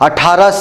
18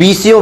20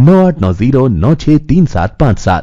9890963757۔